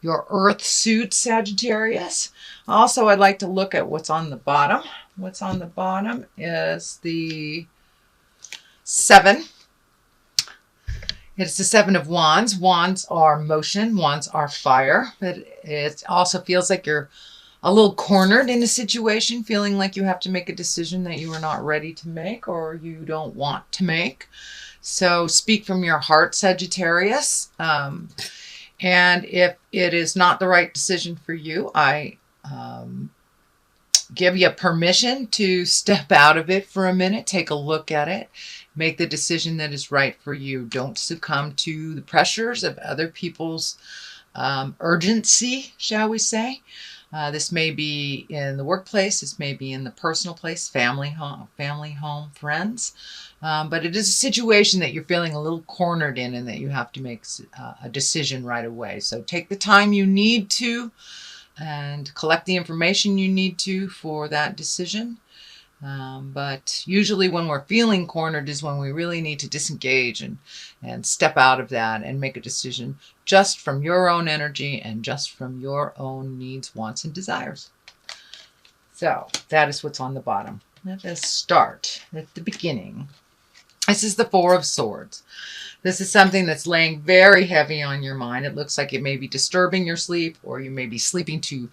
your earth suit, Sagittarius. Also, I'd like to look at what's on the bottom. What's on the bottom is the 7. It's the 7 of Wands. Wands are motion. Wands are fire. But it also feels like you're a little cornered in a situation, feeling like you have to make a decision that you are not ready to make or you don't want to make. So speak from your heart, Sagittarius. And if it is not the right decision for you, I give you permission to step out of it for a minute, take a look at it, make the decision that is right for you. Don't succumb to the pressures of other people's urgency, shall we say. This may be in the workplace, this may be in the personal place, family, home, friends. But it is a situation that you're feeling a little cornered in and that you have to make a decision right away. So take the time you need to and collect the information you need to for that decision. But usually when we're feeling cornered is when we really need to disengage and step out of that and make a decision just from your own energy and just from your own needs, wants, and desires. So that is what's on the bottom. Let us start at the beginning. This is the 4 of Swords. This is something that's laying very heavy on your mind. It looks like it may be disturbing your sleep, or you may be sleeping to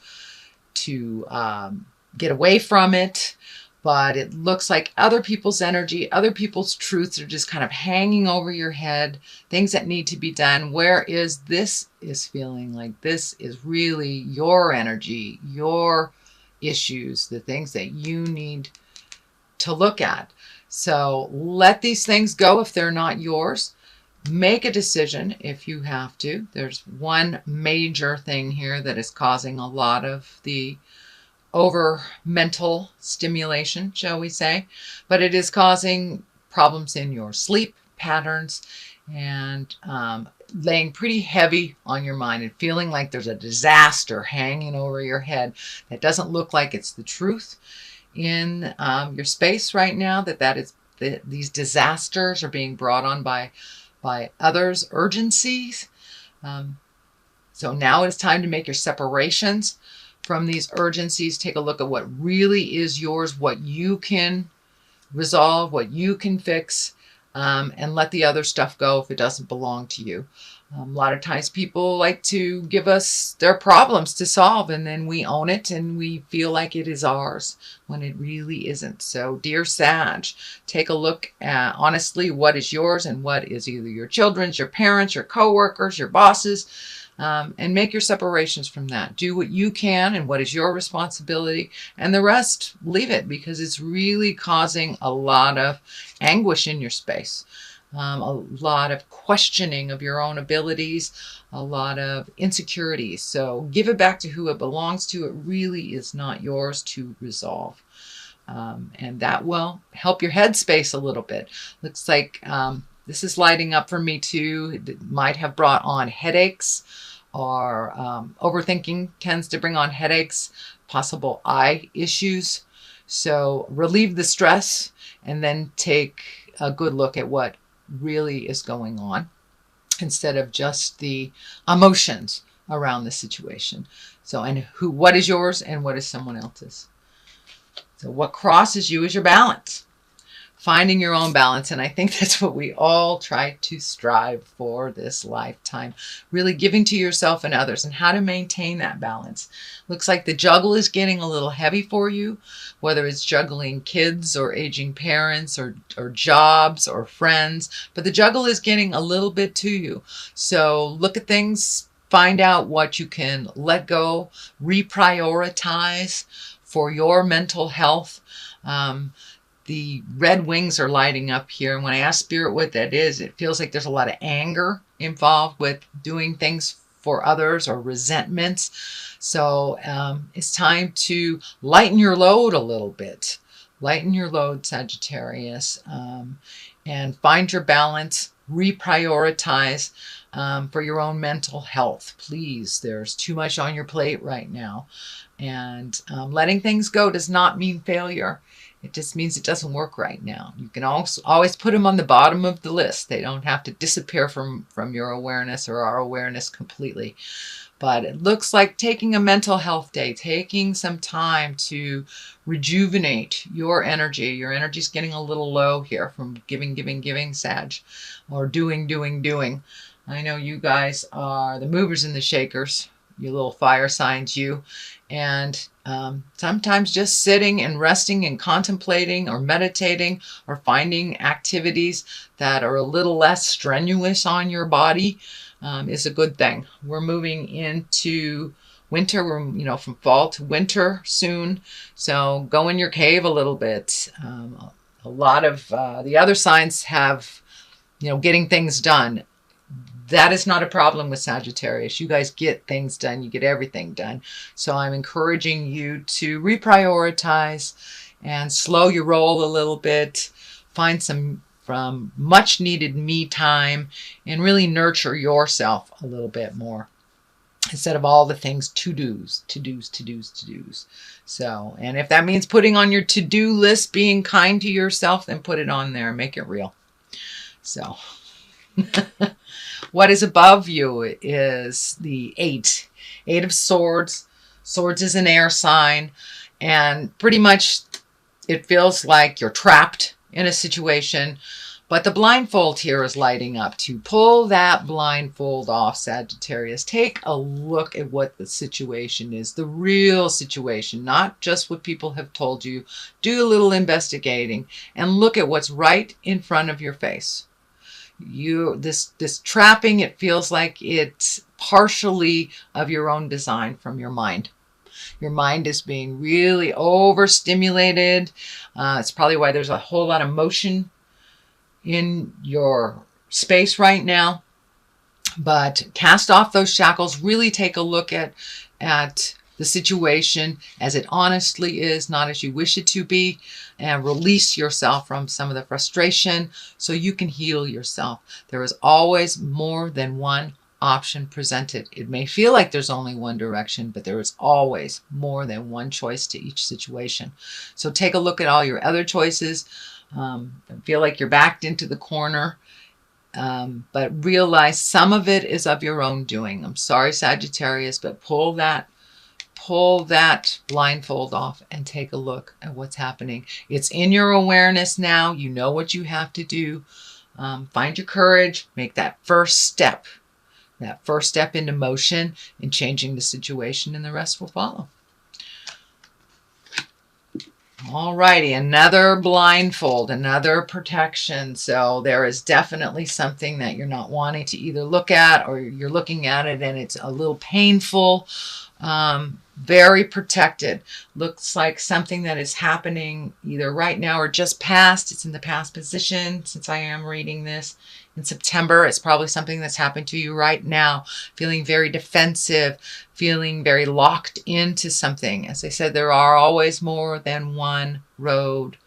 get away from it. But it looks like other people's energy, other people's truths are just kind of hanging over your head, things that need to be done. Whereas this is feeling like this is really your energy, your issues, the things that you need to look at. So let these things go if they're not yours. Make a decision if you have to. There's one major thing here that is causing a lot of the over mental stimulation, shall we say, but it is causing problems in your sleep patterns and laying pretty heavy on your mind and feeling like there's a disaster hanging over your head that doesn't look like it's the truth in your space right now, that is these disasters are being brought on by others' urgencies. So now it's time to make your separations from these urgencies. Take a look at what really is yours, what you can resolve, what you can fix, and let the other stuff go if it doesn't belong to you. A lot of times people like to give us their problems to solve, and then we own it and we feel like it is ours when it really isn't. So dear Sag, take a look at honestly what is yours and what is either your children's, your parents, your coworkers, your bosses, and make your separations from that. Do what you can and what is your responsibility, and the rest leave it, because it's really causing a lot of anguish in your space. A lot of questioning of your own abilities, a lot of insecurities. So give it back to who it belongs to. It really is not yours to resolve. And that will help your headspace a little bit. Looks like this is lighting up for me too. It might have brought on headaches, or overthinking tends to bring on headaches, possible eye issues. So relieve the stress and then take a good look at what really is going on instead of just the emotions around the situation. So, and what is yours and what is someone else's. So what crosses you is your balance. Finding your own balance. And I think that's what we all try to strive for this lifetime. Really giving to yourself and others, and how to maintain that balance. Looks like the juggle is getting a little heavy for you, whether it's juggling kids or aging parents or jobs or friends. But the juggle is getting a little bit to you. So look at things, find out what you can let go, reprioritize for your mental health. The red wings are lighting up here. And when I ask Spirit what that is, it feels like there's a lot of anger involved with doing things for others or resentments. So it's time to lighten your load a little bit. Lighten your load, Sagittarius, and find your balance, reprioritize for your own mental health. Please, there's too much on your plate right now. And letting things go does not mean failure. It just means it doesn't work right now. You can also always put them on the bottom of the list. They don't have to disappear from your awareness or our awareness completely. But it looks like taking a mental health day, taking some time to rejuvenate your energy. Your energy's getting a little low here from giving, Sag, or doing. I know you guys are the movers and the shakers, you little fire signs, you. And sometimes just sitting and resting and contemplating or meditating or finding activities that are a little less strenuous on your body is a good thing. We're moving into winter. We're, from fall to winter soon. So go in your cave a little bit. A lot of the other signs have, getting things done. That is not a problem with Sagittarius. You guys get things done. You get everything done. So I'm encouraging you to reprioritize and slow your roll a little bit. Find some from much needed me time and really nurture yourself a little bit more instead of all the things to-dos. So, and if that means putting on your to-do list, being kind to yourself, then put it on there and make it real. So what is above you is the Eight of Swords. Swords is an air sign, and pretty much it feels like you're trapped in a situation, but the blindfold here is lighting up. To pull that blindfold off, Sagittarius, take a look at what the situation is, the real situation, not just what people have told you. Do a little investigating and look at what's right in front of your face. This trapping, it feels like it's partially of your own design from your mind. Your mind is being really overstimulated. It's probably why there's a whole lot of motion in your space right now. But cast off those shackles. Really take a look at the situation as it honestly is, not as you wish it to be, and release yourself from some of the frustration so you can heal yourself. There is always more than one option presented. It may feel like there's only one direction, but there is always more than one choice to each situation. So take a look at all your other choices. Feel like you're backed into the corner, but realize some of it is of your own doing. I'm sorry, Sagittarius, but pull that blindfold off and take a look at what's happening. It's in your awareness now. You know what you have to do. Find your courage. Make that first step into motion in changing the situation, and the rest will follow. Alrighty, another blindfold, another protection. So there is definitely something that you're not wanting to either look at, or you're looking at it and it's a little painful. Very protected. Looks like something that is happening either right now or just past. It's in the past position since I am reading this in September. It's probably something that's happened to you right now. Feeling very defensive, feeling very locked into something. As I said, there are always more than one road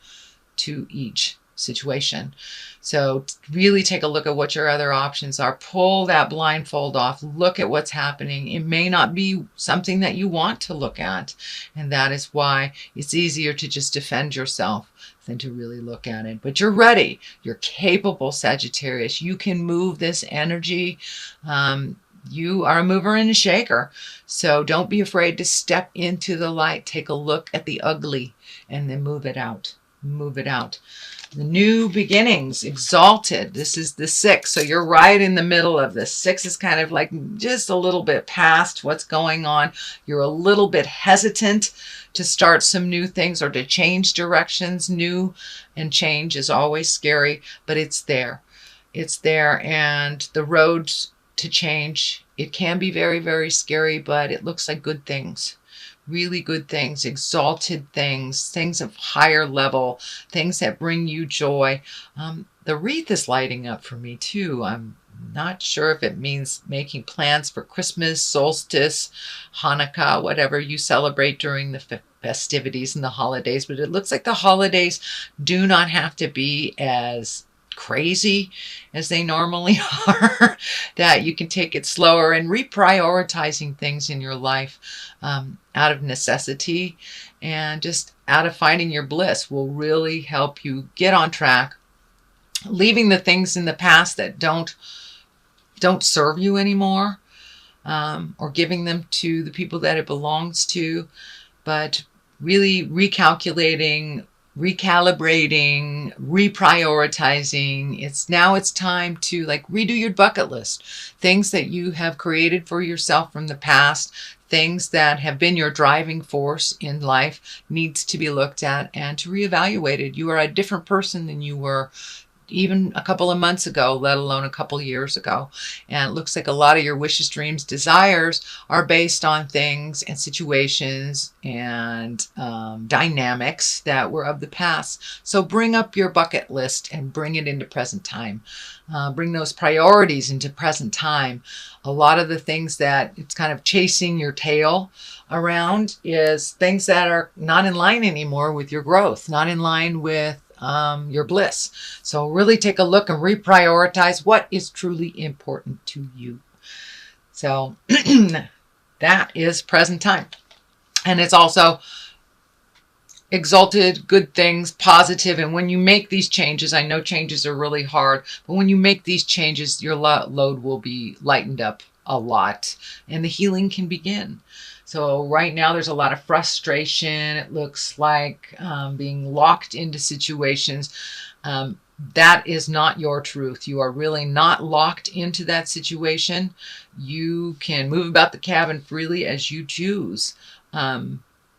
to each situation. So really take a look at what your other options are. Pull that blindfold off. Look at what's happening. It may not be something that you want to look at, and that is why it's easier to just defend yourself than to really look at it. But you're ready. You're capable, Sagittarius. You can move this energy. You are a mover and a shaker. So don't be afraid to step into the light. Take a look at the ugly and then move it out. Move it out. The new beginnings, exalted. This is the 6. So you're right in the middle of this. 6 is kind of like just a little bit past what's going on. You're a little bit hesitant to start some new things or to change directions. New and change is always scary, but it's there. It's there. And the road to change, it can be very, very scary, but it looks like good things. Really good things, exalted things, things of higher level, things that bring you joy. The wreath is lighting up for me too. I'm not sure if it means making plans for Christmas, solstice, Hanukkah, whatever you celebrate during the festivities and the holidays. But it looks like the holidays do not have to be as crazy as they normally are, that you can take it slower, and reprioritizing things in your life out of necessity and just out of finding your bliss will really help you get on track, leaving the things in the past that don't serve you anymore. or giving them to the people that it belongs to, but really recalculating, recalibrating, reprioritizing. It's time to like redo your bucket list. Things that you have created for yourself from the past, things that have been your driving force in life needs to be looked at and to reevaluated. You are a different person than you were even a couple of months ago, let alone a couple years ago. And it looks like a lot of your wishes, dreams, desires are based on things and situations and dynamics that were of the past. So bring up your bucket list and bring it into present time. Bring those priorities into present time. A lot of the things that it's kind of chasing your tail around is things that are not in line anymore with your growth, not in line with your bliss. So really take a look and reprioritize what is truly important to you. So that is present time. And it's also exalted, good things, positive. And when you make these changes, I know changes are really hard, but when you make these changes, your load will be lightened up a lot and the healing can begin. So right now there's a lot of frustration. It looks like being locked into situations. That is not your truth. You are really not locked into that situation. You can move about the cabin freely as you choose.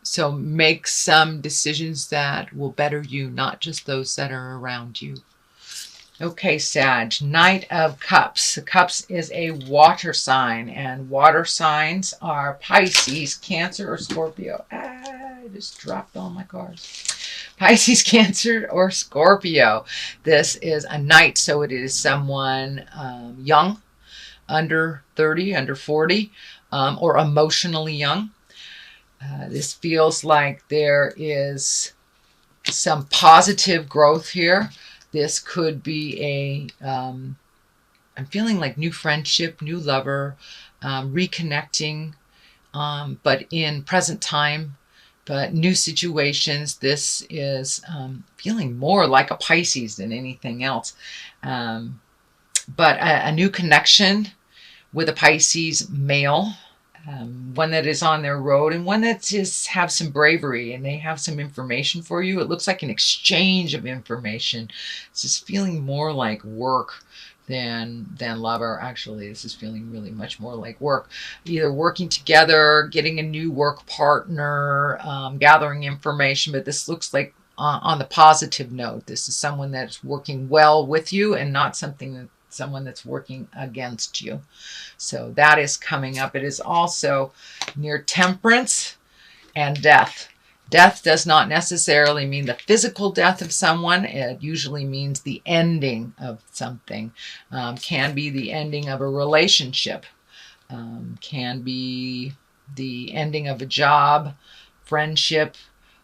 So make some decisions that will better you, not just those that are around you. Okay, Sag, Knight of Cups. The Cups is a water sign, and water signs are Pisces, Cancer, or Scorpio. I just dropped all my cards. Pisces, Cancer, or Scorpio. This is a knight, so it is someone young, under 30, under 40, or emotionally young. This feels like there is some positive growth here. This could be I'm feeling like new friendship, new lover, reconnecting, but in present time, but new situations. This is feeling more like a Pisces than anything else. But a new connection with a Pisces male, one that is on their road and one that just have some bravery and they have some information for you. It looks like an exchange of information. It's just feeling more like work than lover. Actually, this is feeling really much more like work. Either working together, getting a new work partner, gathering information, but this looks like on the positive note. This is someone that's working well with you and not someone that's working against you. So that is coming up. It is also near Temperance and death. Death does not necessarily mean the physical death of someone. It usually means the ending of something. Can be the ending of a relationship. Can be the ending of a job, friendship,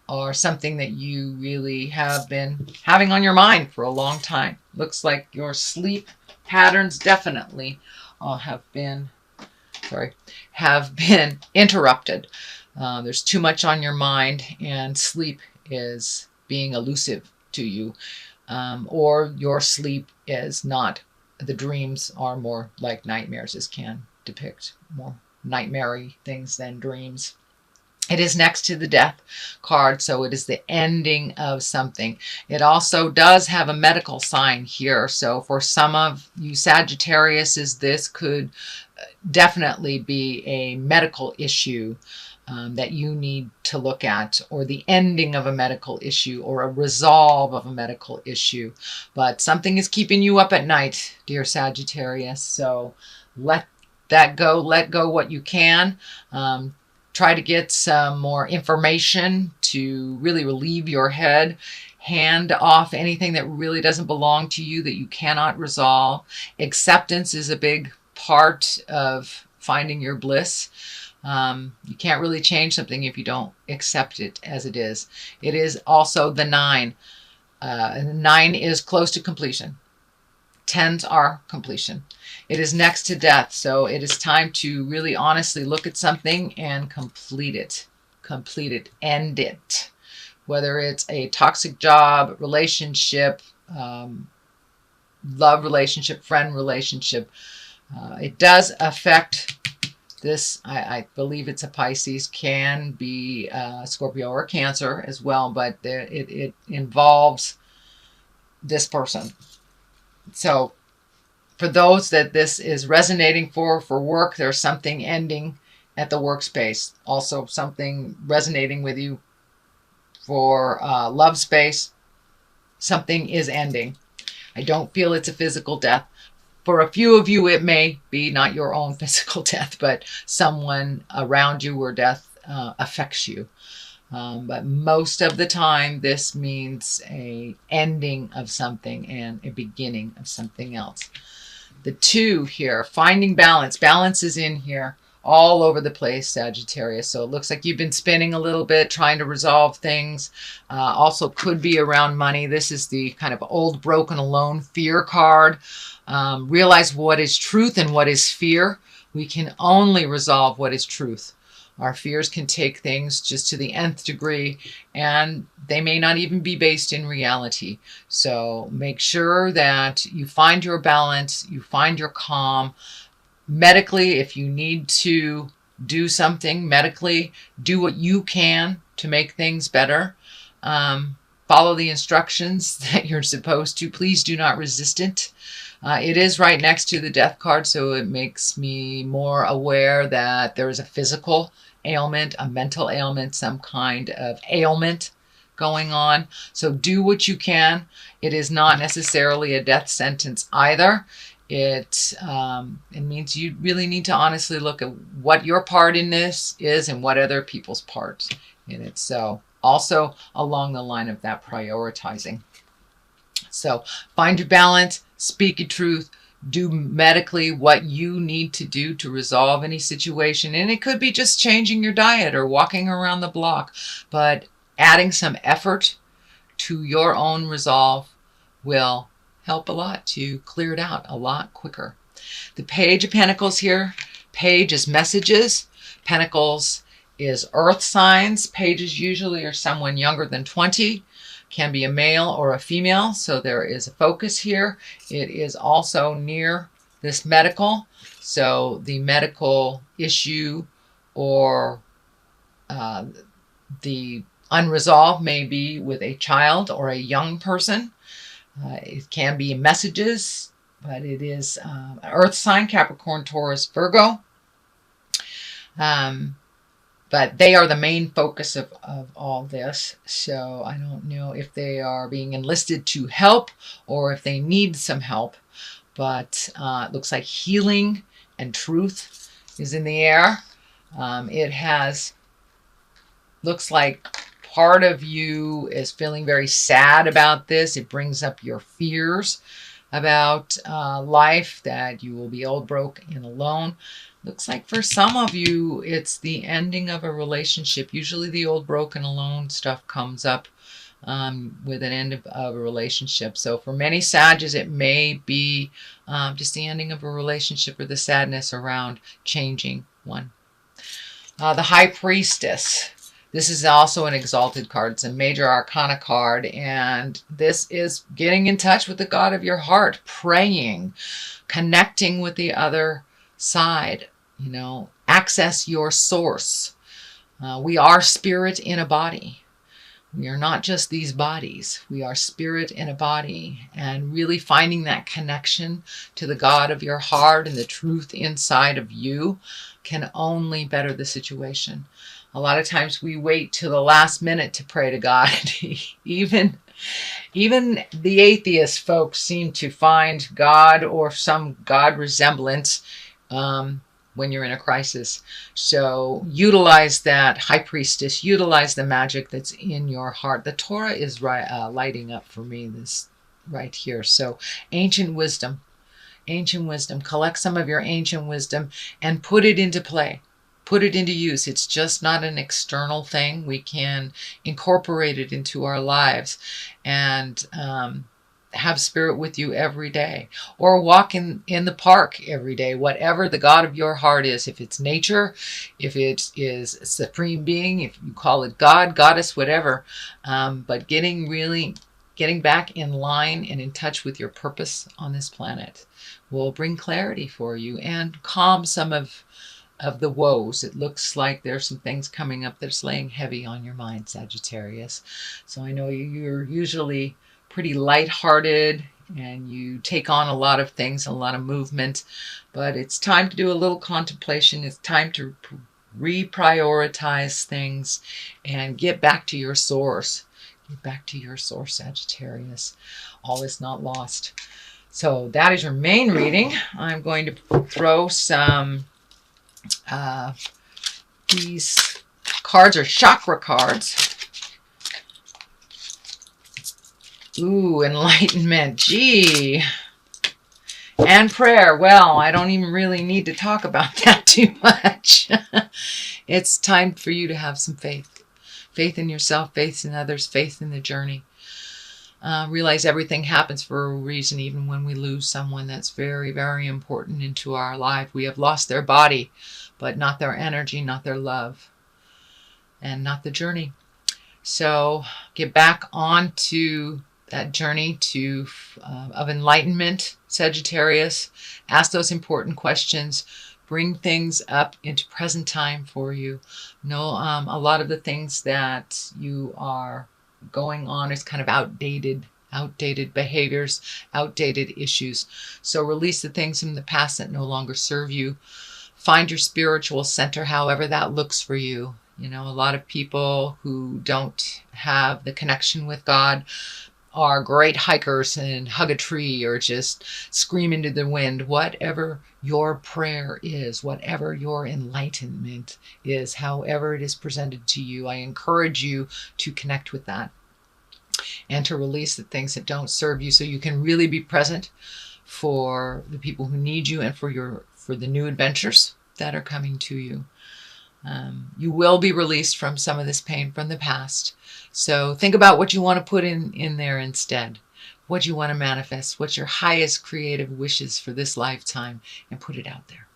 or something that you really have been having on your mind for a long time. Looks like your sleep patterns definitely have been interrupted. There's too much on your mind and sleep is being elusive to you. Or your sleep is not, the dreams are more like nightmares. This can depict more nightmare-y things than dreams. It is next to the death card, so it is the ending of something. It also does have a medical sign here. So for some of you Sagittarius, this could definitely be a medical issue that you need to look at, or the ending of a medical issue, or a resolve of a medical issue. But something is keeping you up at night, dear Sagittarius. So let that go. Let go what you can. Try to get some more information to really relieve your head. Hand off anything that really doesn't belong to you, that you cannot resolve. Acceptance is a big part of finding your bliss. You can't really change something if you don't accept it as it is. It is also the 9. 9 is close to completion. 10s are completion. It is next to death, so it is time to really honestly look at something and complete it. Complete it. End it. Whether it's a toxic job, relationship, love relationship, friend relationship. It does affect This, I believe it's a Pisces, can be Scorpio or Cancer as well, but it involves this person. So for those that this is resonating for work, there's something ending at the workspace. Also something resonating with you for love space. Something is ending. I don't feel it's a physical death. For a few of you, it may be not your own physical death, but someone around you where death affects you. But most of the time, this means a ending of something and a beginning of something else. The 2 here, finding balance. Balance is in here all over the place, Sagittarius. So it looks like you've been spinning a little bit, trying to resolve things. Also could be around money. This is the kind of old, broken, alone fear card. Realize what is truth and what is fear. We can only resolve what is truth. Our fears can take things just to the nth degree, and they may not even be based in reality. So make sure that you find your balance, you find your calm. Medically, if you need to do something medically, do what you can to make things better. Follow the instructions that you're supposed to. Please do not resist it. It is right next to the death card, so it makes me more aware that there is a physical ailment, a mental ailment, some kind of ailment going on. So do what you can. It is not necessarily a death sentence either. It means you really need to honestly look at what your part in this is and what other people's parts in it. So also along the line of that prioritizing. So find your balance, speak your truth, do medically what you need to do to resolve any situation. And it could be just changing your diet or walking around the block, but adding some effort to your own resolve will help a lot to clear it out a lot quicker. The Page of Pentacles here. Page is messages. Pentacles is earth signs. Pages usually are someone younger than 20. Can be a male or a female, so there is a focus here. It is also near this medical, so the medical issue or the unresolved may be with a child or a young person. It can be messages, but it is earth sign, Capricorn, Taurus, Virgo. But they are the main focus of all this. So I don't know if they are being enlisted to help or if they need some help. But it looks like healing and truth is in the air. Looks like part of you is feeling very sad about this. It brings up your fears about life, that you will be old, broke, and alone. Looks like for some of you, it's the ending of a relationship. Usually the old, broken, alone stuff comes up with an end of a relationship. So for many Sages, it may be just the ending of a relationship or the sadness around changing one. The High Priestess. This is also an exalted card. It's a major arcana card. And this is getting in touch with the God of your heart, praying, connecting with the other side. You know, access your source. We are spirit in a body. We are not just these bodies. We are spirit in a body. And really finding that connection to the God of your heart and the truth inside of you can only better the situation. A lot of times we wait till the last minute to pray to God. Even the atheist folks seem to find God or some God resemblance when you're in a crisis. So utilize that, High Priestess. Utilize the magic that's in your heart. The Torah is lighting up for me this right here. So ancient wisdom. Ancient wisdom. Collect some of your ancient wisdom and put it into play. Put it into use. It's just not an external thing. We can incorporate it into our lives and have spirit with you every day, or walk in the park every day, whatever the God of your heart is. If it's nature, if it is a supreme being, if you call it God, goddess, whatever, but getting back in line and in touch with your purpose on this planet will bring clarity for you and calm some of of the woes. It looks like there's some things coming up that's laying heavy on your mind, Sagittarius. So I know you're usually pretty lighthearted and you take on a lot of things, a lot of movement, but it's time to do a little contemplation. It's time to reprioritize things and get back to your source. Get back to your source, Sagittarius. All is not lost. So that is your main reading. I'm going to throw some, these cards are chakra cards. Ooh, enlightenment. Gee. And prayer. Well, I don't even really need to talk about that too much. It's time for you to have some faith. Faith in yourself, faith in others, faith in the journey. Realize everything happens for a reason, even when we lose someone that's very, very important into our life. We have lost their body, but not their energy, not their love, and not the journey. So get back onto that journey of enlightenment, Sagittarius. Ask those important questions. Bring things up into present time for you. Know a lot of the things that you are going on is kind of outdated behaviors, outdated issues. So release the things from the past that no longer serve you. Find your spiritual center, however that looks for you. You know, a lot of people who don't have the connection with God are great hikers and hug a tree or just scream into the wind. Whatever your prayer is, whatever your enlightenment is, however it is presented to you, I encourage you to connect with that and to release the things that don't serve you so you can really be present for the people who need you and for the new adventures that are coming to you. You will be released from some of this pain from the past. So think about what you want to put in there instead. What you want to manifest. What's your highest creative wishes for this lifetime, and put it out there.